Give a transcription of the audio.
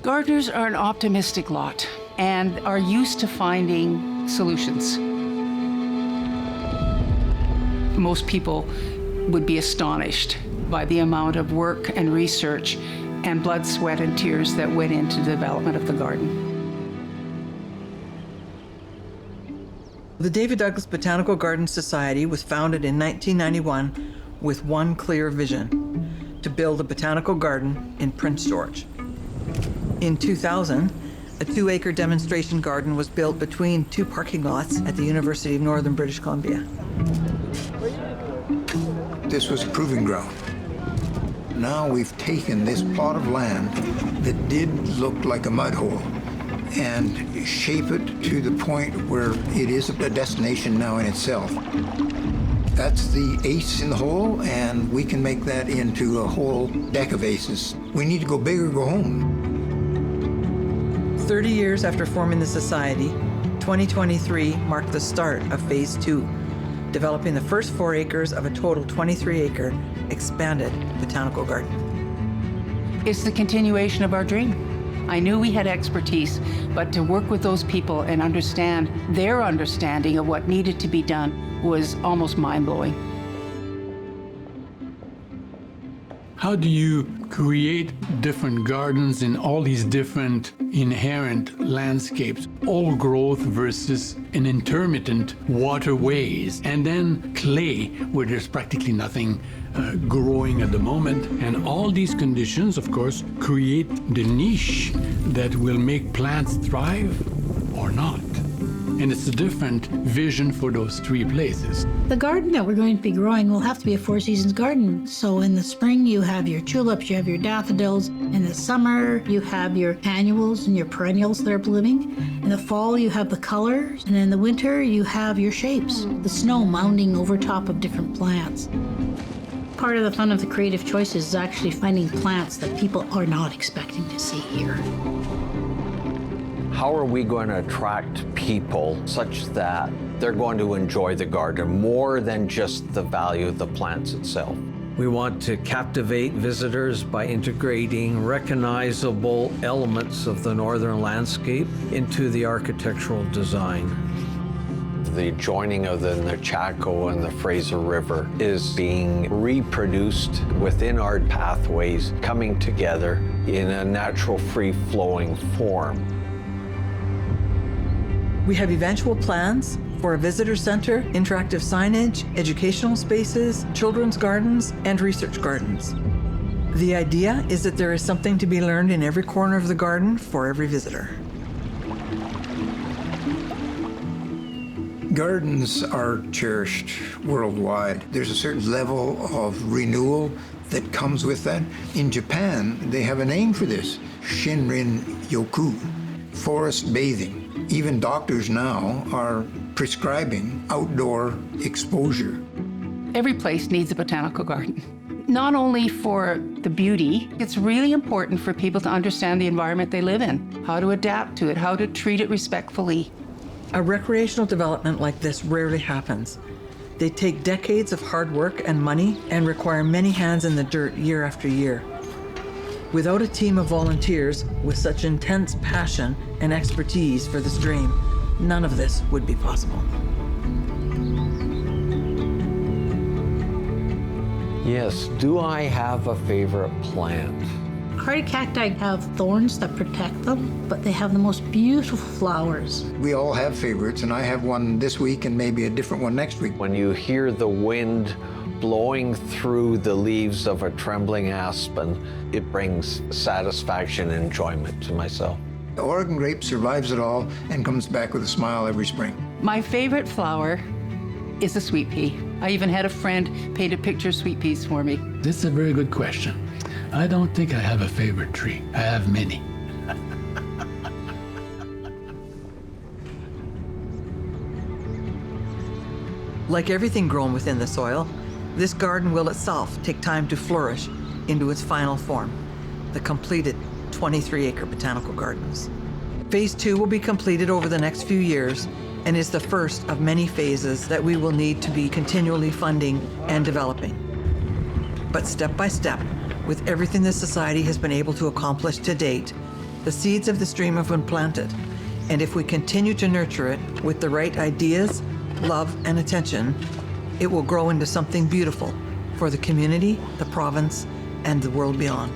Gardeners are an optimistic lot and are used to finding solutions. Most people would be astonished by the amount of work and research and blood, sweat, and tears that went into the development of the garden. The David Douglas Botanical Garden Society was founded in 1991 with one clear vision: to build a botanical garden in Prince George. In 2000, a 2-acre demonstration garden was built between 2 parking lots at the University of Northern British Columbia. This was a proving ground. Now we've taken this plot of land that did look like a mud hole and shape it to the point where it is a destination now in itself. That's the ace in the hole, and we can make that into a whole deck of aces. We need to go big or go home. 30 years after forming the society, 2023 marked the start of Phase 2, developing the first 4 acres of a total 23-acre expanded botanical garden. It's the continuation of our dream. I knew we had expertise, but to work with those people and understand their understanding of what needed to be done was almost mind-blowing. How do you create different gardens in all these different inherent landscapes? Old growth versus an intermittent waterways, and then clay where there's practically nothing growing at the moment. And all these conditions, of course, create the niche that will make plants thrive or not. And it's a different vision for those 3 places. The garden that we're going to be growing will have to be a 4-seasons garden. So in the spring, you have your tulips, you have your daffodils. In the summer, you have your annuals and your perennials that are blooming. In the fall, you have the colors. And in the winter, you have your shapes, the snow mounding over top of different plants. Part of the fun of the creative choices is actually finding plants that people are not expecting to see here. How are we going to attract people such that they're going to enjoy the garden more than just the value of the plants itself? We want to captivate visitors by integrating recognizable elements of the northern landscape into the architectural design. The joining of the Nechako and the Fraser River is being reproduced within our pathways, coming together in a natural free-flowing form. We have eventual plans for a visitor center, interactive signage, educational spaces, children's gardens, and research gardens. The idea is that there is something to be learned in every corner of the garden for every visitor. Gardens are cherished worldwide. There's a certain level of renewal that comes with that. In Japan, they have a name for this, Shinrin Yoku, forest bathing. Even doctors now are prescribing outdoor exposure. Every place needs a botanical garden. Not only for the beauty, it's really important for people to understand the environment they live in, how to adapt to it, how to treat it respectfully. A recreational development like this rarely happens. They take decades of hard work and money and require many hands in the dirt year after year. Without a team of volunteers with such intense passion and expertise for this dream, none of this would be possible. Yes, do I have a favorite plant? Hardy cacti have thorns that protect them, but they have the most beautiful flowers. We all have favorites, and I have one this week and maybe a different one next week. When you hear the wind blowing through the leaves of a trembling aspen, it brings satisfaction and enjoyment to myself. The Oregon grape survives it all and comes back with a smile every spring. My favorite flower is the sweet pea. I even had a friend paint a picture of sweet peas for me. This is a very good question. I don't think I have a favorite tree. I have many. Like everything grown within the soil, this garden will itself take time to flourish into its final form, the completed 23-acre botanical gardens. Phase 2 will be completed over the next few years and is the first of many phases that we will need to be continually funding and developing. But step by step, with everything the Society has been able to accomplish to date, The seeds of the stream have been planted, and if we continue to nurture it with the right ideas, love, and attention, it will grow into something beautiful for the community, the province, and the world beyond.